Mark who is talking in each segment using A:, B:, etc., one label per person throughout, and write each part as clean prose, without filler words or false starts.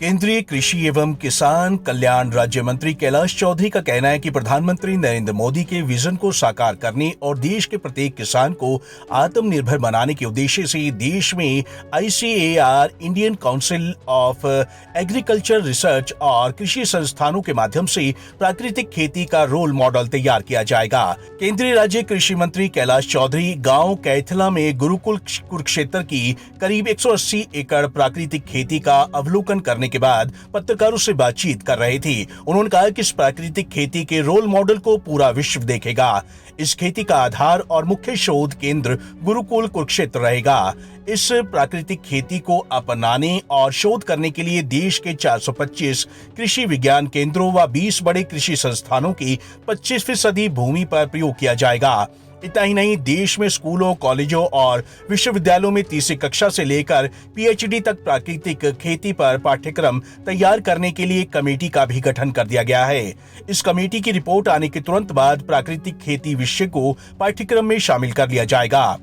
A: केंद्रीय कृषि एवं किसान कल्याण राज्य मंत्री कैलाश चौधरी का कहना है कि प्रधानमंत्री नरेंद्र मोदी के विजन को साकार करने और देश के प्रत्येक किसान को आत्मनिर्भर बनाने के उद्देश्य से देश में ICAR Indian council of agriculture research और कृषि संस्थानों के माध्यम से प्राकृतिक खेती का रोल मॉडल तैयार किया जाएगा। केंद्रीय राज्य कृषि मंत्री कैलाश चौधरी गाँव कैथला में गुरुकुल कुरुक्षेत्र की करीब 180 एकड़ प्राकृतिक खेती का अवलोकन करने के बाद पत्रकारों से बातचीत कर रहे थे। उन्होंने कहा कि इस प्राकृतिक खेती के रोल मॉडल को पूरा विश्व देखेगा। इस खेती का आधार और मुख्य शोध केंद्र गुरुकुल कुरुक्षेत्र रहेगा। इस प्राकृतिक खेती को अपनाने और शोध करने के लिए देश के 425 कृषि विज्ञान केंद्रों व 20 बड़े कृषि संस्थानों की 25% भूमि पर प्रयोग किया जाएगा। इतना ही नहीं, देश में स्कूलों, कॉलेजों और विश्वविद्यालयों में तीसरी कक्षा से लेकर PhD तक प्राकृतिक खेती पर पाठ्यक्रम तैयार करने के लिए कमेटी का भी गठन कर दिया गया है। इस कमेटी की रिपोर्ट आने के तुरंत बाद प्राकृतिक खेती विषय को पाठ्यक्रम में शामिल कर लिया जाएगा।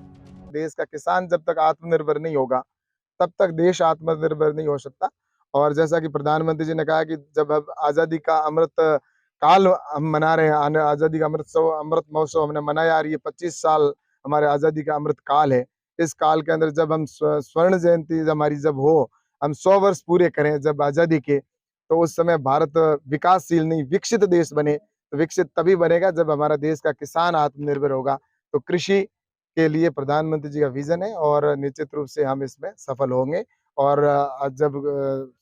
B: देश का किसान जब तक आत्मनिर्भर नहीं होगा तब तक देश आत्मनिर्भर नहीं हो सकता। और जैसा कि प्रधानमंत्री जी ने कहा कि जब अब आजादी का अमृत काल हम मना रहे हैं, आजादी का अमृत महोत्सव हमने मनाया और ये 25 साल हमारे आजादी का अमृत काल है। इस काल के अंदर जब हम स्वर्ण जयंती हमारी जब हो, हम 100 वर्ष पूरे करें जब आजादी के, तो उस समय भारत विकासशील नहीं विकसित देश बने। तो विकसित तभी बनेगा जब हमारा देश का किसान आत्मनिर्भर होगा। तो कृषि के लिए प्रधानमंत्री जी का विजन है और निश्चित रूप से हम इसमें सफल होंगे। और जब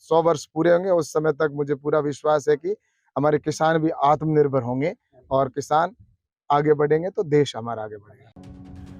B: 100 वर्ष पूरे होंगे उस समय तक मुझे पूरा विश्वास है कि हमारे किसान भी आत्मनिर्भर होंगे और किसान आगे बढ़ेंगे तो देश हमारा आगे बढ़ेगा।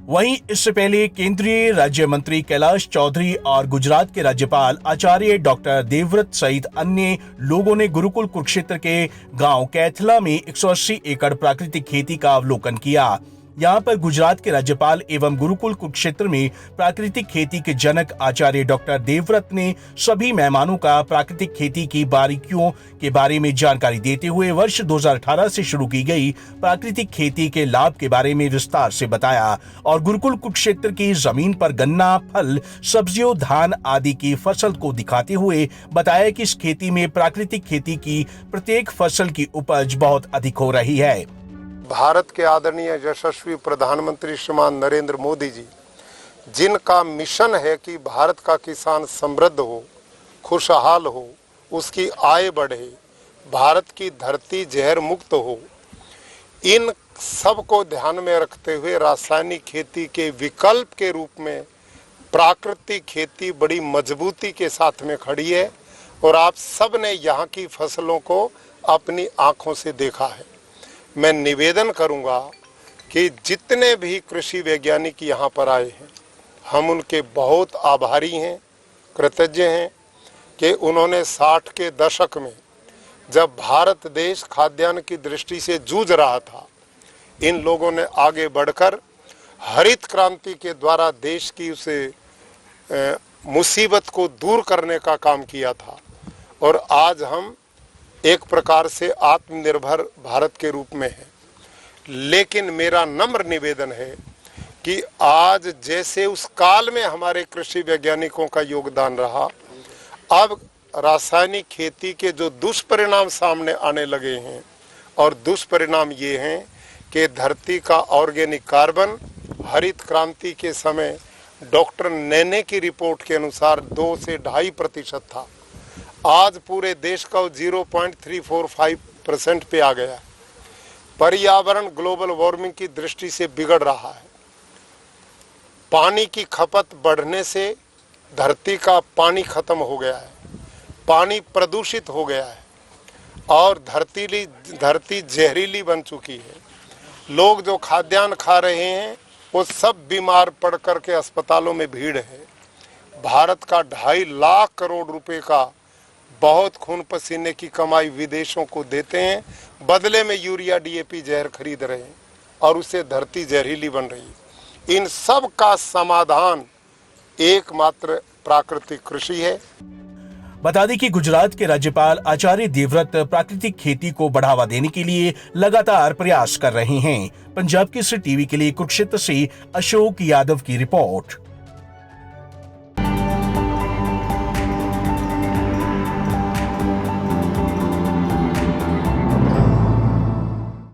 A: वहीं इससे पहले केंद्रीय राज्य मंत्री कैलाश चौधरी और गुजरात के राज्यपाल आचार्य डॉक्टर देवव्रत सहित अन्य लोगों ने गुरुकुल कुरुक्षेत्र के गांव कैथला में 180 एकड़ प्राकृतिक खेती का अवलोकन किया। यहाँ पर गुजरात के राज्यपाल एवं गुरुकुल कुरुक्षेत्र में प्राकृतिक खेती के जनक आचार्य डॉक्टर देवव्रत ने सभी मेहमानों का प्राकृतिक खेती की बारीकियों के बारे में जानकारी देते हुए वर्ष 2018 से शुरू की गई प्राकृतिक खेती के लाभ के बारे में विस्तार से बताया और गुरुकुल कुरुक्षेत्र की जमीन पर गन्ना, फल, सब्जियों, धान आदि की फसल को दिखाते हुए बताया कि इस खेती में प्राकृतिक खेती की प्रत्येक फसल की उपज बहुत अधिक हो रही है।
C: भारत के आदरणीय यशस्वी प्रधानमंत्री श्रीमान नरेंद्र मोदी जी, जिनका मिशन है कि भारत का किसान समृद्ध हो, खुशहाल हो, उसकी आय बढ़े, भारत की धरती जहर मुक्त हो, इन सब को ध्यान में रखते हुए रासायनिक खेती के विकल्प के रूप में प्राकृतिक खेती बड़ी मजबूती के साथ में खड़ी है। और आप सब ने यहाँ की फसलों को अपनी आंखों से देखा है। मैं निवेदन करूंगा कि जितने भी कृषि वैज्ञानिक यहाँ पर आए हैं, हम उनके बहुत आभारी हैं, कृतज्ञ हैं कि उन्होंने 60 के दशक में जब भारत देश खाद्यान्न की दृष्टि से जूझ रहा था, इन लोगों ने आगे बढ़कर हरित क्रांति के द्वारा देश की उसे मुसीबत को दूर करने का काम किया था। और आज हम एक प्रकार से आत्मनिर्भर भारत के रूप में है। लेकिन मेरा नम्र निवेदन है कि आज जैसे उस काल में हमारे कृषि वैज्ञानिकों का योगदान रहा, अब रासायनिक खेती के जो दुष्परिणाम सामने आने लगे हैं, और दुष्परिणाम ये हैं कि धरती का ऑर्गेनिक कार्बन हरित क्रांति के समय डॉक्टर नेने की रिपोर्ट के अनुसार 2 से 2.5% था, आज पूरे देश का 0.345% पे आ गया है। पर्यावरण ग्लोबल वार्मिंग की दृष्टि से बिगड़ रहा है। पानी की खपत बढ़ने से धरती का पानी खत्म हो गया है, पानी प्रदूषित हो गया है और धरती जहरीली बन चुकी है। लोग जो खाद्यान्न खा रहे हैं वो सब बीमार पड़ कर के अस्पतालों में भीड़ है। भारत का 2.5 लाख करोड़ रुपए का बहुत खून पसीने की कमाई विदेशों को देते हैं, बदले में यूरिया DAP जहर खरीद रहे हैं और उससे धरती जहरीली बन रही है। इन सब का समाधान एकमात्र प्राकृतिक कृषि है।
A: बता दें कि गुजरात के राज्यपाल आचार्य देवव्रत प्राकृतिक खेती को बढ़ावा देने के लिए लगातार प्रयास कर रहे हैं। पंजाब केसरी टीवी के लिए कुरुक्षेत्र से अशोक यादव की रिपोर्ट।